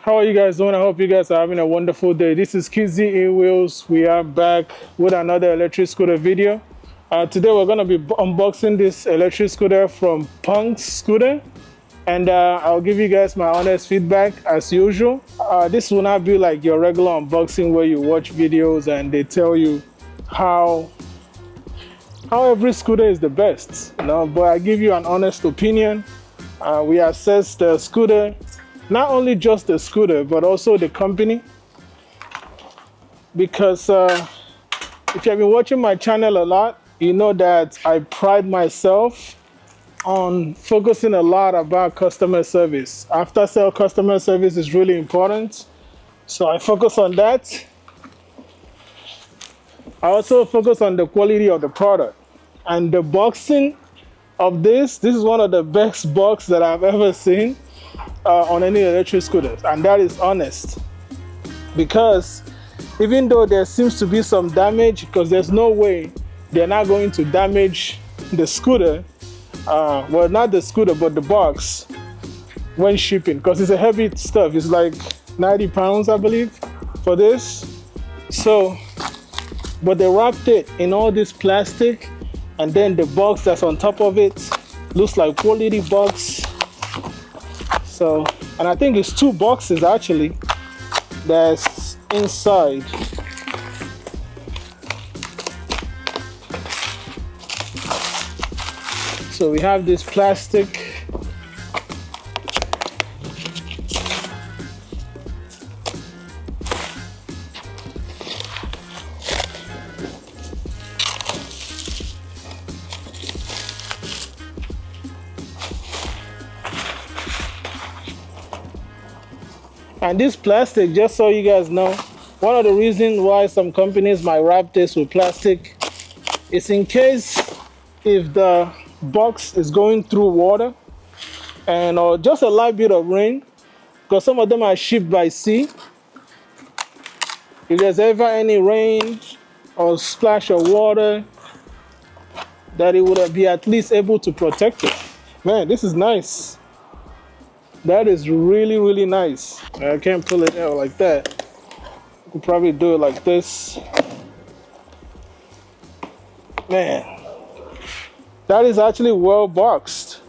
How are you guys doing? I hope you guys are having a wonderful day. This is kiziewheels. We are back with another electric scooter video. Today we're going to be unboxing this electric scooter from PUNKS scooter, and I'll give you guys my honest feedback as usual. This will not be like your regular unboxing where you watch videos and they tell you how every scooter is the best, but I give you an honest opinion. We assess the scooter, not only just the scooter but also the company, because if you have been watching my channel a lot, you know that I pride myself on focusing a lot about customer service. After sale customer service is really important, so I focus on that. I also focus on the quality of the product, and the boxing of this is one of the best box that I've ever seen on any electric scooters, and that is honest. Because even though there seems to be some damage, because there's no way they're not going to damage the scooter, well, not the scooter but the box when shipping, because it's a heavy stuff. It's like 90 pounds, I believe, for this. So but they wrapped it in all this plastic, and then the box that's on top of it looks like quality box. So, and I think it's 2 boxes actually that's inside. So we have this plastic. And this plastic, just so you guys know, one of the reasons why some companies might wrap this with plastic is in case if the box is going through water and or just a light bit of rain, because some of them are shipped by sea. If there's ever any rain or splash of water, that it would be at least able to protect it. Man, this is nice. That is really, really nice. I can't pull it out like that. I could probably do it like this. Man, that is actually well boxed.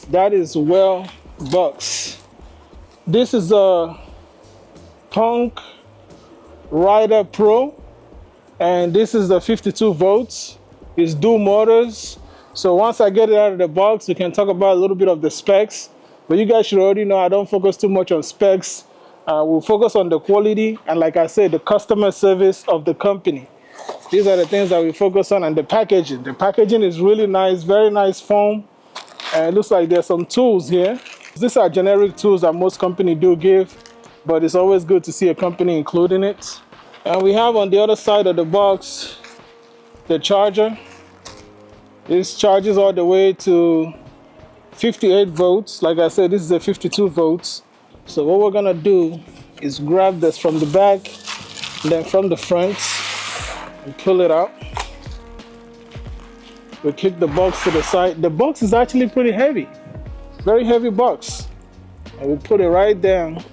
That is well boxed. This is a PUNKS Rider Pro, and this is the 52 volts. It's dual motors. So once I get it out of the box, we can talk about a little bit of the specs. But you guys should already know I don't focus too much on specs. We'll focus on the quality and, like I said, the customer service of the company. These are the things that we focus on, and the packaging. The packaging is really nice, very nice foam. And it looks like there's some tools here. These are generic tools that most companies do give, but it's always good to see a company including it. And we have on the other side of the box the charger. This charges all the way to 58 volts. Like I said, this is a 52 volts. So what we're gonna do is grab this from the back, and then from the front, and pull it out. We kick the box to the side. The box is actually pretty heavy, very heavy box. And we put it right down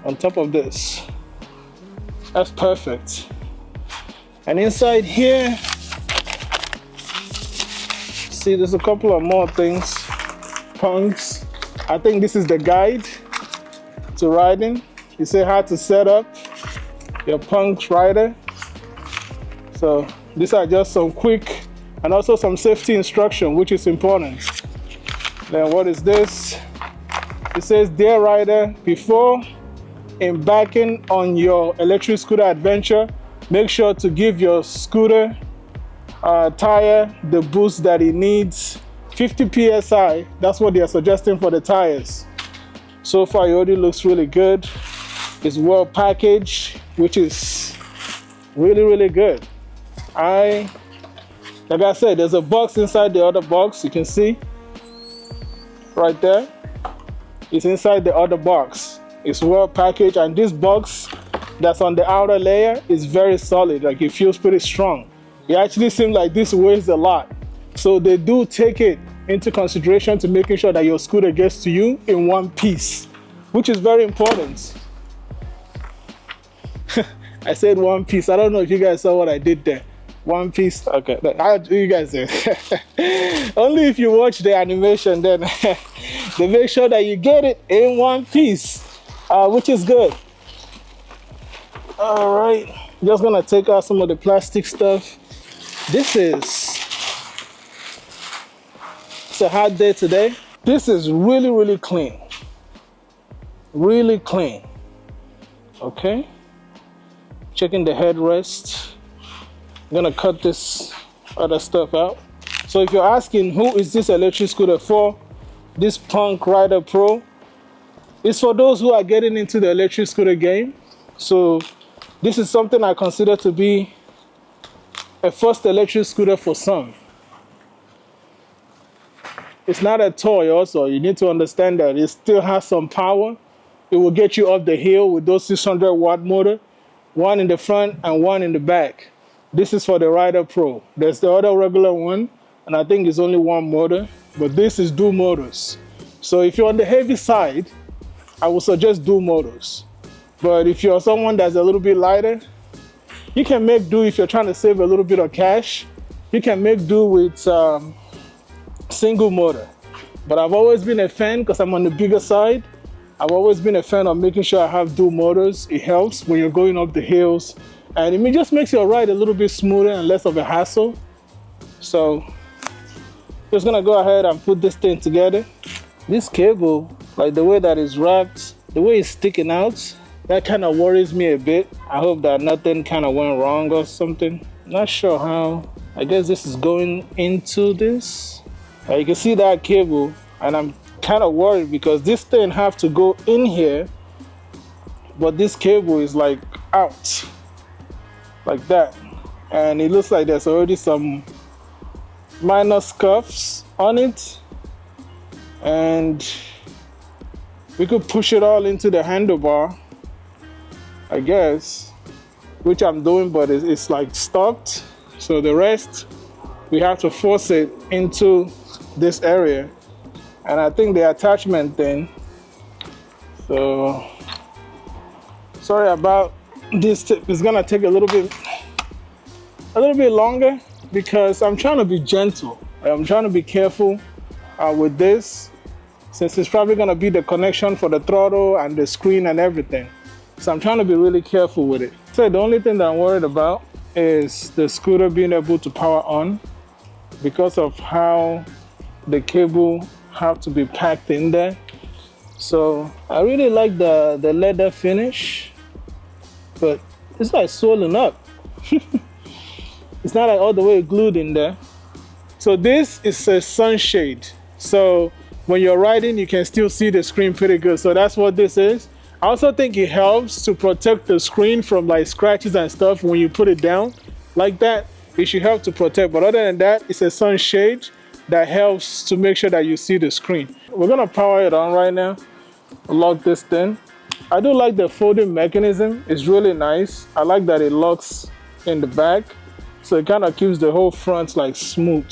on top of this. That's perfect. And inside here, see, there's a couple of more things. PUNKS. I think this is the guide to riding. You say how to set up your PUNKS rider. So these are just some quick and also some safety instruction, which is important. Then what is this? It says, dear rider, before embarking on your electric scooter adventure, make sure to give your scooter tire the boost that it needs. 50 psi, that's what they are suggesting for the tires. So far it already looks really good. It's well packaged, which is really, really good. Like I said, there's a box inside the other box. You can see right there. It's inside the other box. It's well packaged, and this box that's on the outer layer is very solid. Like, it feels pretty strong. It actually seems like this weighs a lot. So they do take it into consideration to making sure that your scooter gets to you in one piece, which is very important. I said one piece. I don't know if you guys saw what I did there. One piece. Okay, I'll do you guys there. Only if you watch the animation, then they make sure that you get it in one piece, which is good. All right, just gonna take out some of the plastic stuff. It's a hot day today. This is really, really clean. Really clean. Okay. Checking the headrest. I'm gonna cut this other stuff out. So if you're asking who is this electric scooter for, this Punk Rider Pro, it's for those who are getting into the electric scooter game. So this is something I consider to be a first electric scooter for some. It's not a toy also. You need to understand that it still has some power. It will get you up the hill with those 600 watt motor, one in the front and one in the back. This is for the Rider Pro. There's the other regular one, and I think it's only one motor, but this is dual motors. So if you're on the heavy side, I would suggest dual motors. But if you're someone that's a little bit lighter, you can make do. If you're trying to save a little bit of cash, you can make do with single motor. But I've always been a fan, because I'm on the bigger side, I've always been a fan of making sure I have dual motors. It helps when you're going up the hills, and it just makes your ride a little bit smoother and less of a hassle. So just gonna go ahead and put this thing together. This cable, like the way that it's wrapped, the way it's sticking out, that kind of worries me a bit. I hope that nothing kind of went wrong or something. Not sure how. I guess this is going into this. You can see that cable, and I'm kind of worried because this thing have to go in here, but this cable is like out like that, and it looks like there's already some minor scuffs on it, and we could push it all into the handlebar, I guess, which I'm doing, but it's like stopped. So the rest we have to force it into this area, and I think the attachment thing, so sorry about this, it's gonna take a little bit longer because I'm trying to be gentle. I'm trying to be careful with this, since it's probably gonna be the connection for the throttle and the screen and everything. So I'm trying to be really careful with it. So the only thing that I'm worried about is the scooter being able to power on, because of how the cable have to be packed in there. So I really like the leather finish, but it's like swollen up. It's not like all the way glued in there. So this is a sunshade. So when you're riding, you can still see the screen pretty good. So that's what this is. I also think it helps to protect the screen from like scratches and stuff when you put it down like that. It should help to protect, but other than that, it's a sunshade that helps to make sure that you see the screen. We're gonna power it on right now. Lock this thing. I do like the folding mechanism. It's really nice. I like that it locks in the back, so it kind of keeps the whole front like smooth.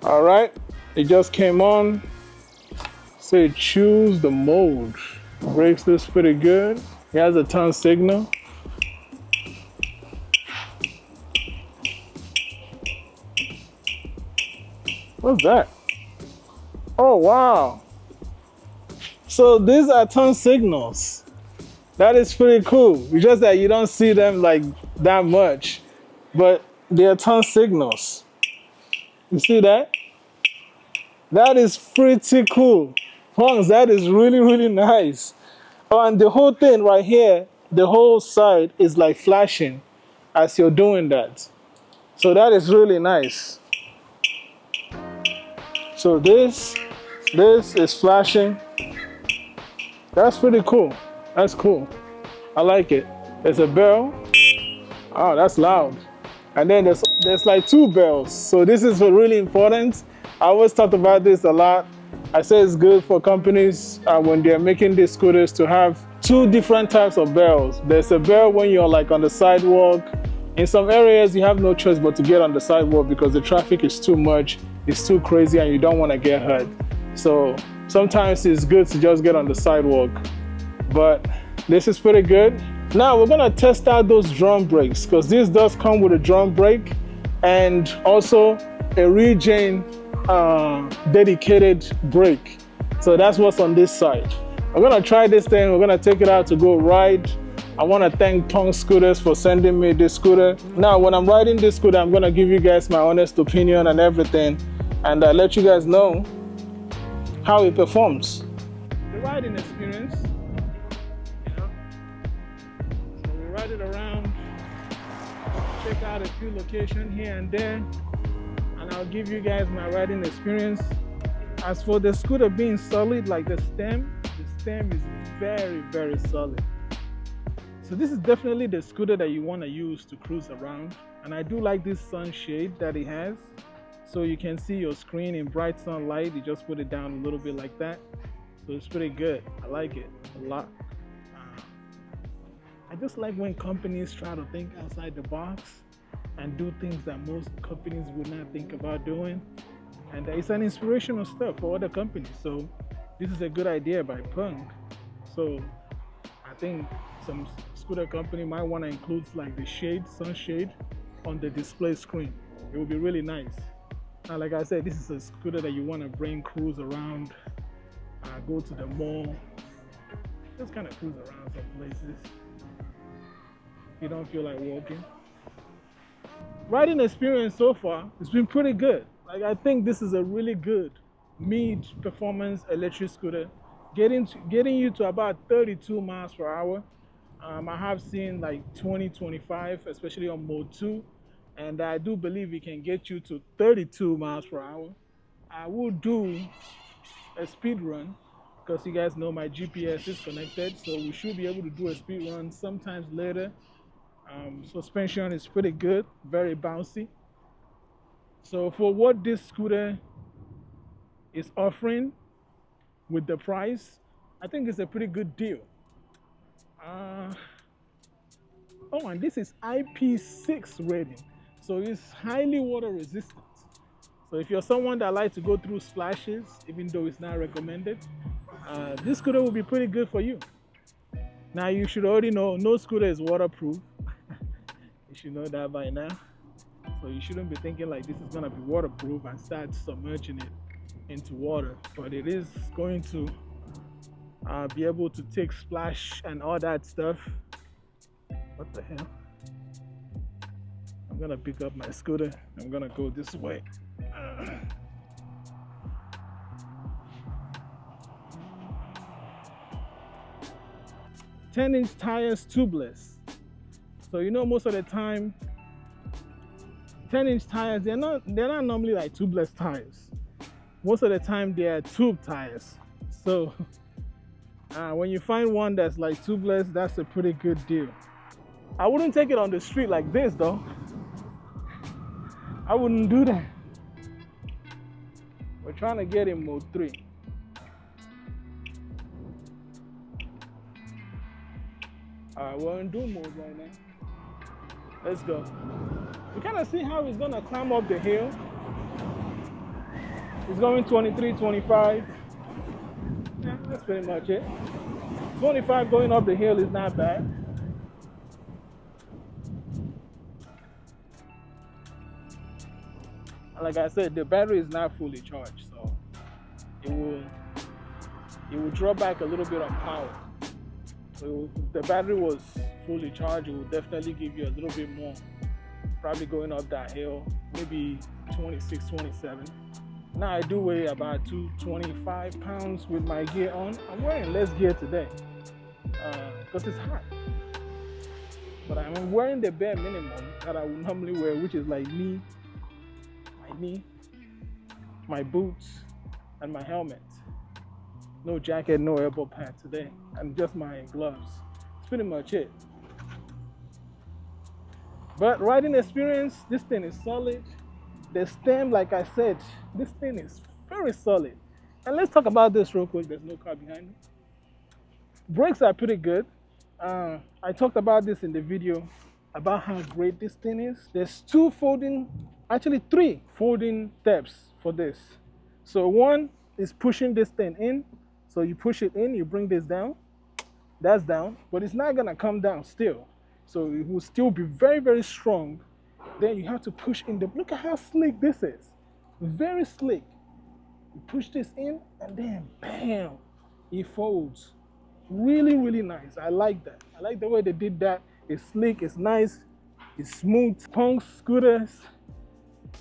All right, it just came on. So choose the mode. Brakes this pretty good. It has a turn signal. What's that? Oh, wow. So these are turn signals. That is pretty cool. It's just that you don't see them like that much, but they're turn signals. You see that? That is pretty cool. Punks, that is really, really nice. Oh, and the whole thing right here, the whole side is like flashing as you're doing that. So that is really nice. So this is flashing. That's pretty cool. That's cool. I like it. There's a bell. Oh, that's loud. And then there's like two bells. So this is really important. I always talk about this a lot. I say it's good for companies when they're making these scooters to have two different types of bells. There's a bell when you're like on the sidewalk. In some areas, you have no choice but to get on the sidewalk because the traffic is too much, it's too crazy, and you don't want to get hurt. So sometimes it's good to just get on the sidewalk but this is pretty good. Now we're gonna test out those drum brakes, because this does come with a drum brake and also a regen dedicated brake. So that's what's on this side. We're gonna try this thing. We're gonna take it out to go ride. I want to thank PUNKS Scooters for sending me this scooter. Now when I'm riding this scooter, I'm gonna give you guys my honest opinion and everything, and let you guys know how it performs. The riding experience, you know, so we ride it around, check out a few locations here and there, and I'll give you guys my riding experience. As for the scooter being solid, like the stem is very, very solid. So this is definitely the scooter that you want to use to cruise around. And I do like this sunshade that it has. So you can see your screen in bright sunlight. You just put it down a little bit like that. So it's pretty good. I like it a lot. I just like when companies try to think outside the box and do things that most companies would not think about doing. And it's an inspirational stuff for other companies. So this is a good idea by PUNK. So I think some scooter company might want to include like the shade, sunshade on the display screen. It would be really nice. Now, like I said, this is a scooter that you want to bring, cruise around, go to the mall, just kind of cruise around some places. You don't feel like walking. Riding experience so far, it's been pretty good. Like, I think this is a really good mid-performance electric scooter, getting you to about 32 miles per hour. I have seen like 20, 25, especially on mode 2, and I do believe it can get you to 32 miles per hour. I will do a speed run, because you guys know my GPS is connected, so we should be able to do a speed run sometimes later. Suspension is pretty good, very bouncy. So for what this scooter is offering with the price, I think it's a pretty good deal. Oh, and this is IP6 rating, so it's highly water resistant. So if you're someone that likes to go through splashes, even though it's not recommended, this scooter will be pretty good for you. Now you should already know no scooter is waterproof. You should know that by now. So you shouldn't be thinking like this is gonna be waterproof and start submerging it into water, but it is going to be able to take splash and all that stuff. What the hell? I'm gonna pick up my scooter. I'm gonna go this way. 10-inch tires, tubeless. So you know, most of the time 10-inch tires, they're not normally like tubeless tires. Most of the time they are tube tires. So when you find one that's like tubeless, that's a pretty good deal. I wouldn't take it on the street like this though. I wouldn't do that. We're trying to get in mode 3. We're in do mode right now. Let's go. You kind of see how he's gonna climb up the hill. He's going 23, 25. Yeah, that's pretty much it. 25 going up the hill is not bad. Like I said, the battery is not fully charged, so it will draw back a little bit on power. So if the battery was fully charged, it will definitely give you a little bit more. Probably going up that hill, maybe 26, 27. Now I do weigh about 225 pounds with my gear on. I'm wearing less gear today because it's hot. But I'm wearing the bare minimum that I would normally wear, which is like my knee, my boots, and my helmet. No jacket, no elbow pad today, and just my gloves. That's pretty much it. But riding experience, this thing is solid. The stem, like I said, this thing is very solid. And let's talk about this real quick. There's no car behind me. Brakes are pretty good. I talked about this in the video about how great this thing is. There's 3 folding steps for this. So one is pushing this thing in. So you push it in, you bring this down. That's down, but it's not gonna come down still. So it will still be very, very strong. Then you have to push in the, look at how slick this is. Very slick. You push this in and then bam, it folds. Really, really nice. I like that. I like the way they did that. It's slick, it's nice, it's smooth. Punks scooters,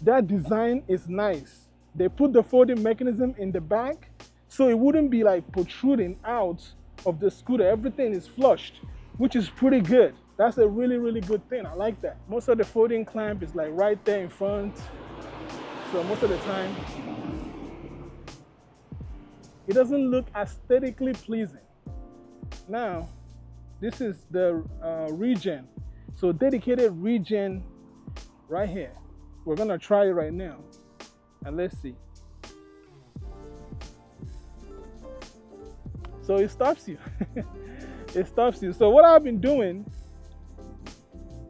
that design is nice. They put the folding mechanism in the back so it wouldn't be like protruding out of the scooter. Everything is flushed, which is pretty good. That's a really, really good thing. I like that. Most of the folding clamp is like right there in front. So most of the time, it doesn't look aesthetically pleasing. Now, this is the regen. So dedicated regen right here. We're gonna try it right now. And let's see. So it stops you. It stops you. So what I've been doing,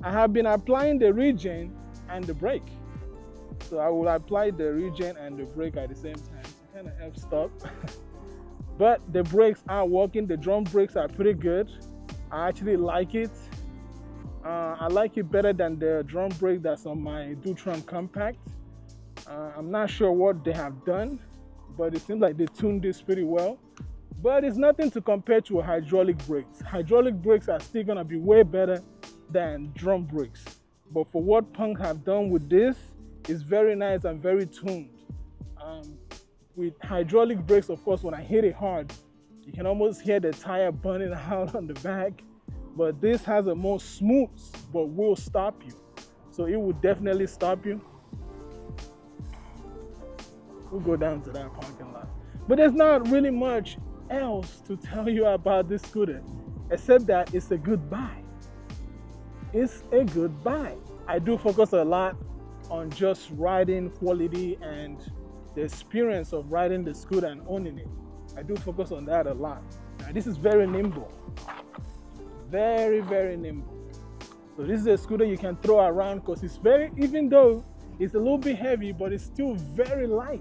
I have been applying the regen and the brake. So I will apply the regen and the brake at the same time to kind of help stop. But the brakes aren't working. The drum brakes are pretty good. I actually like it. I like it better than the drum brake that's on my Dutron Compact. I'm not sure what they have done, but it seems like they tuned this pretty well. But it's nothing to compare to hydraulic brakes. Hydraulic brakes are still gonna be way better than drum brakes. But for what Punk have done with this, it's very nice and very tuned. With hydraulic brakes, of course, when I hit it hard, you can almost hear the tire burning out on the back. But this has a more smooth, but will stop you. So it will definitely stop you. We'll go down to that parking lot. But there's not really much else to tell you about this scooter, except that it's a good buy. It's a good buy. I do focus a lot on just riding quality and the experience of riding the scooter and owning it. I do focus on that a lot. Now, this is very nimble. Very, very nimble. So this is a scooter you can throw around because it's very, even though it's a little bit heavy, but it's still very light.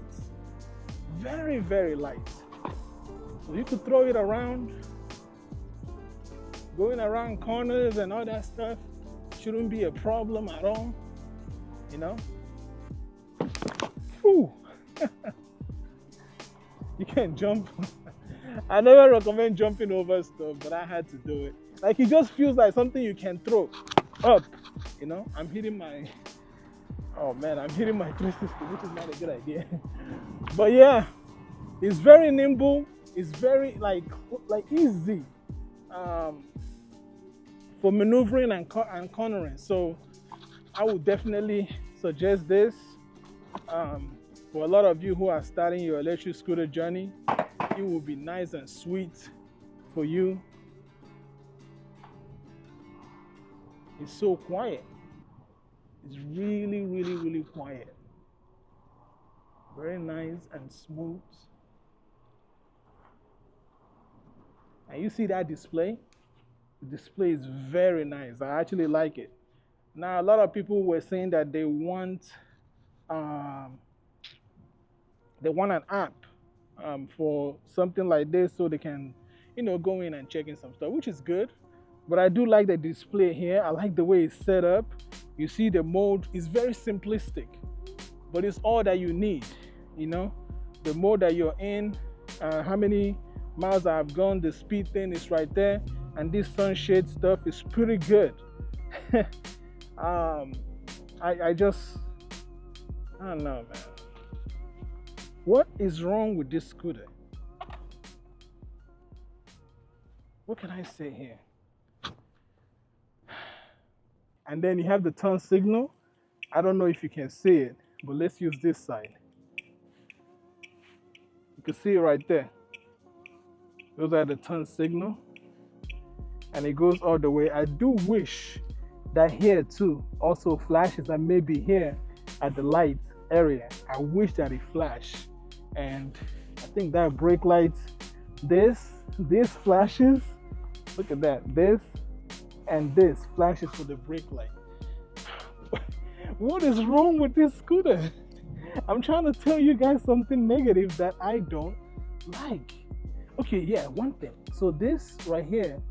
Very, very light. So you could throw it around, going around corners and all that stuff shouldn't be a problem at all, you know? Whew. You can jump. I never recommend jumping over stuff, but I had to do it. Like, it just feels like something you can throw up, you know? I'm hitting my 360, which is not a good idea. But yeah, it's very nimble. It's very like easy for maneuvering and cornering. So I would definitely suggest this for a lot of you who are starting your electric scooter journey. It will be nice and sweet for you. It's so quiet. It's really, really, really quiet. Very nice and smooth. And you see that display? The display is very nice. I actually like it. Now, a lot of people were saying that they want an app for something like this so they can, go in and check in some stuff, which is good. But I do like the display here. I like the way it's set up. You see the mode is very simplistic, but it's all that you need, The mode that you're in, how many miles I've gone, the speed thing is right there, and this sunshade stuff is pretty good. I don't know, man. What is wrong with this scooter? What can I say here? And then you have the turn signal. I don't know if you can see it, but let's use this side. You can see it right there. Those are the turn signal. And it goes all the way. I do wish that here too also flashes, and maybe here at the light area. I wish that it flashed. And I think that brake light, this flashes. Look at that. This and this flashes for the brake light. What is wrong with this scooter? I'm trying to tell you guys something negative that I don't like. Okay, yeah, one thing. So this right here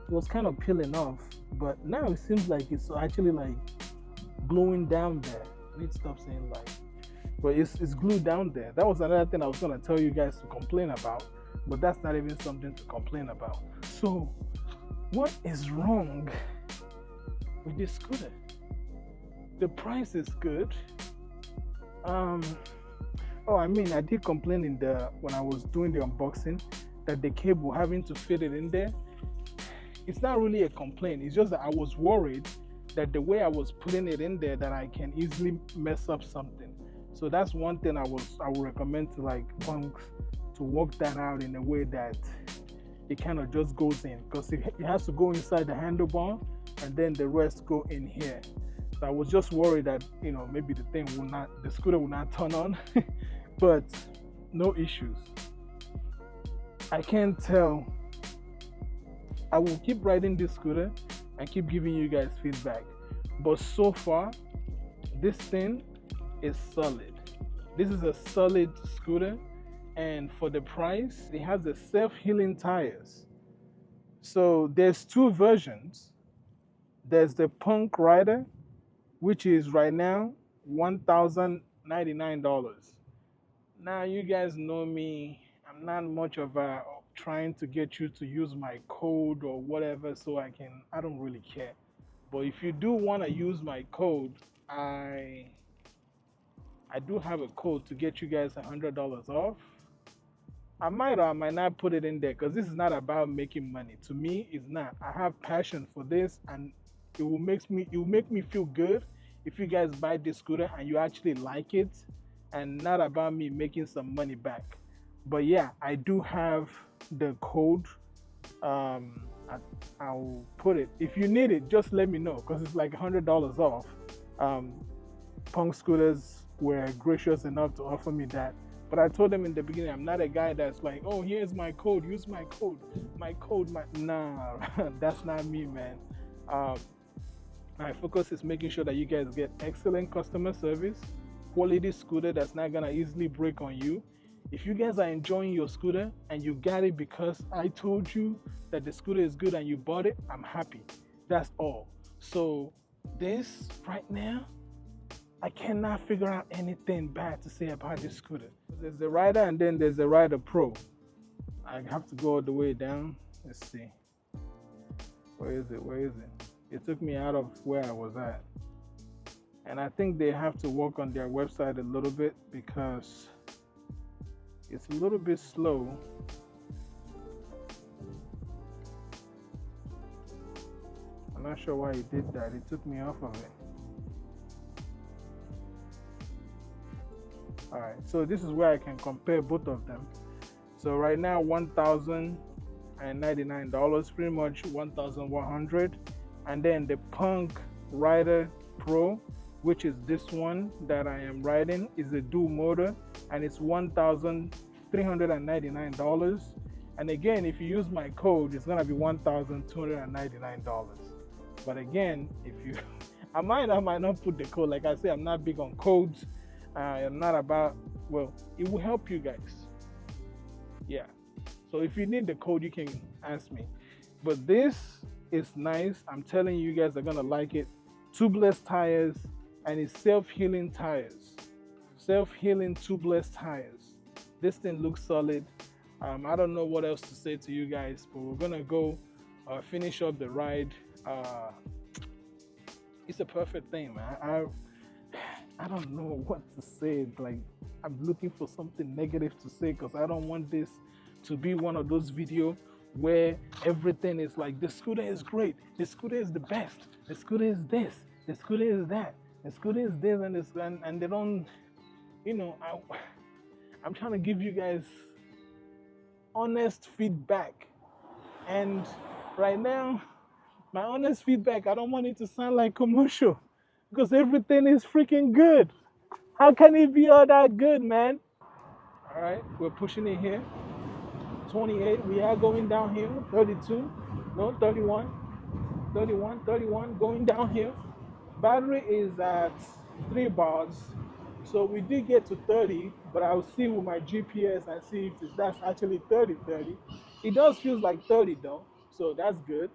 it was kind of peeling off, but now it seems like it's actually like gluing down there. I need to stop saying like, but it's glued down there. That was another thing I was gonna tell you guys to complain about, but that's not even something to complain about. So what is wrong with this scooter? The price is good. Oh, I mean, I did complain in the when I was doing the unboxing that the cable having to fit it in there. It's not really a complaint. It's just that I was worried that the way I was putting it in there that I can easily mess up something. So that's one thing I would recommend to like punks to work that out in a way that it kind of just goes in, because it has to go inside the handlebar and then the rest go in here. So I was just worried that maybe the scooter will not turn on, but no issues. I can't tell. I will keep riding this scooter and keep giving you guys feedback. But so far, this thing is solid. This is a solid scooter, and for the price, it has the self-healing tires. So there's two versions. There's the Punk Rider, which is right now $1,099. Now you guys know me. I'm not much of a trying to get you to use my code or whatever, so I don't really care. But if you do want to use my code, I do have a code to get you guys $100 off. I might or I might not put it in there because this is not about making money. To me, it's not. I have passion for this, and it will make me feel good if you guys buy this scooter and you actually like it, and not about me making some money back. But yeah, I do have the code. I'll put it. If you need it, just let me know because it's like $100 off. Punk Scooters were gracious enough to offer me that. But I told them in the beginning, I'm not a guy that's like, oh, here's my code, use my code. Nah, that's not me, man. My focus is making sure that you guys get excellent customer service, quality scooter that's not gonna easily break on you. If you guys are enjoying your scooter and you got it because I told you that the scooter is good and you bought it, I'm happy. That's all. So this right now, I cannot figure out anything bad to say about this scooter. There's the Rider and then there's the Rider Pro. I have to go all the way down. Let's see. Where is it? It took me out of where I was at. And I think they have to work on their website a little bit because it's a little bit slow. I'm not sure why it did that. It took me off of it. Alright, so this is where I can compare both of them. So right now, $1,099, pretty much $1,100. And then the Punk Rider Pro, which is this one that I am riding, is a dual motor, and it's $1,399. And again, if you use my code, it's gonna be $1,299. But again, I might not put the code. Like I say, I'm not big on codes. I'm not about, well, it will help you guys. Yeah. So if you need the code, you can ask me. But this is nice. I'm telling you, you guys are gonna like it. Tubeless tires, and it's self-healing tires. Self-healing tubeless tires. This thing looks solid. I don't know what else to say to you guys, but we're gonna go finish up the ride. It's a perfect thing, man. I don't know what to say. Like, I'm looking for something negative to say because I don't want this to be one of those videos where everything is like, the scooter is great, the scooter is the best, the scooter is this, the scooter is that, the scooter is this, and they don't, I'm trying to give you guys honest feedback. And right now, my honest feedback, I don't want it to sound like commercial because everything is freaking good. How can it be all that good, man? All right, we're pushing it here. 28, we are going downhill. 32, no, 31, 31, going downhill. Battery is at 3 bars. So we did get to 30, but I'll see with my GPS and see if that's actually 30. It does feel like 30 though, so that's good.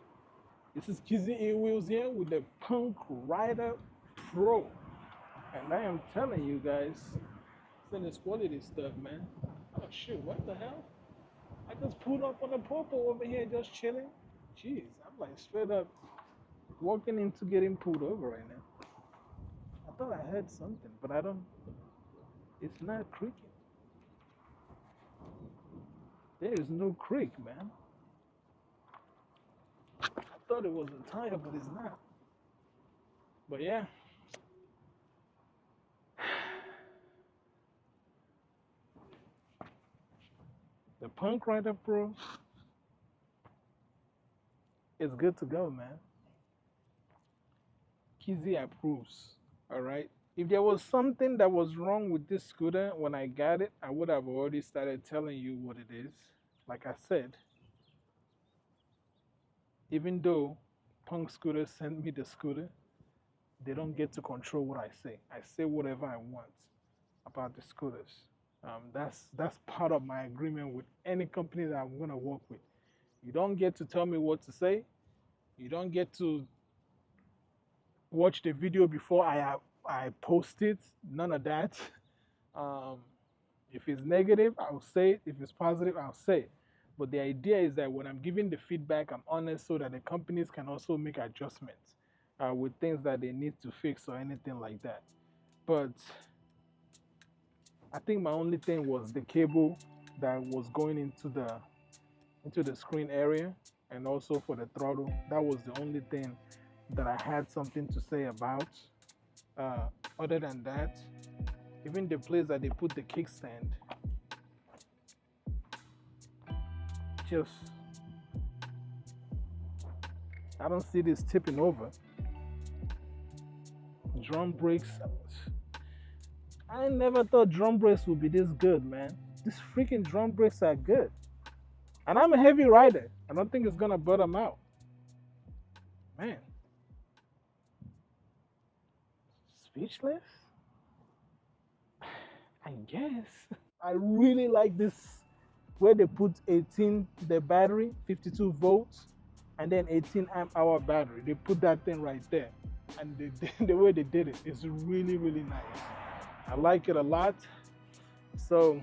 This is kiziewheels here with the Punk Rider Pro. And I am telling you guys, it's this quality stuff, man. Oh shoot, what the hell? I just pulled up on the purple over here just chilling. Jeez, I'm like straight up walking into getting pulled over right now. I thought I heard something, but I don't, it's not creaking. There is no creak, man. I thought it was a tire, but it's not. But yeah. The Punk Rider Pro is good to go, man. Kizzy approves. All right. If there was something that was wrong with this scooter when I got it, I would have already started telling you what it is. Like I said, even though Punk Scooter sent me the scooter, they don't get to control what I say. I say whatever I want about the scooters. That's part of my agreement with any company that I'm gonna work with. You don't get to tell me what to say. You don't get to watch the video before I post it. None of that. Um, if it's negative, I'll say it. If it's positive, I'll say it. But the idea is that when I'm giving the feedback, I'm honest so that the companies can also make adjustments with things that they need to fix or anything like that. But I think my only thing was the cable that was going into the screen area and also for the throttle. That was the only thing that I had something to say about. Other than that, even the place that they put the kickstand, just I don't see this tipping over. Drum brakes. I never thought drum brakes would be this good, man. These freaking drum brakes are good. And I'm a heavy rider. I don't think it's gonna bottom out. Man. Speechless? I guess. I really like this where they put 18 the battery, 52 volts, and then 18 amp hour battery. They put that thing right there. And the way they did it is really, really nice. I like it a lot. So,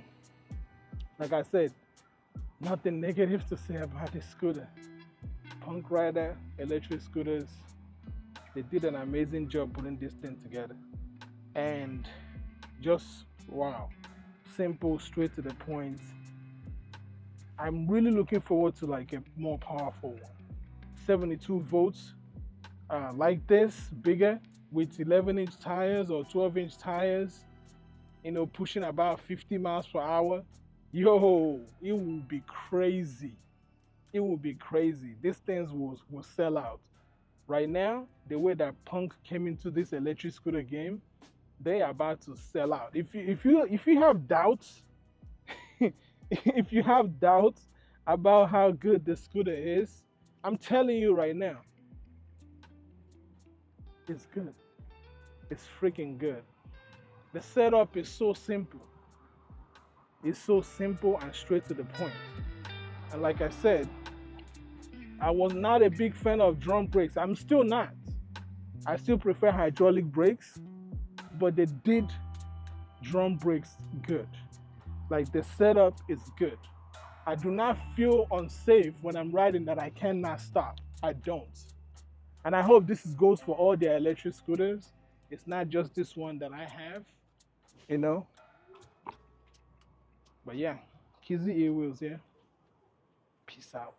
like I said, nothing negative to say about this scooter. Punk Rider electric scooters, they did an amazing job putting this thing together. And just wow, simple, straight to the point. I'm really looking forward to like a more powerful one. 72 volts, like this, bigger, with 11-inch tires or 12-inch tires, pushing about 50 miles per hour. Yo, it will be crazy. It will be crazy. These things will sell out. Right now, the way that Punk came into this electric scooter game, they are about to sell out. If you have doubts, if you have doubts about how good the scooter is, I'm telling you right now, it's good. It's freaking good. The setup is so simple. It's so simple and straight to the point. And like I said, I was not a big fan of drum brakes. I'm still not. I still prefer hydraulic brakes, but they did drum brakes good. Like the setup is good. I do not feel unsafe when I'm riding that I cannot stop. I don't. And I hope this goes for all their electric scooters. It's not just this one that I have, But yeah, kiziewheels, yeah. Peace out.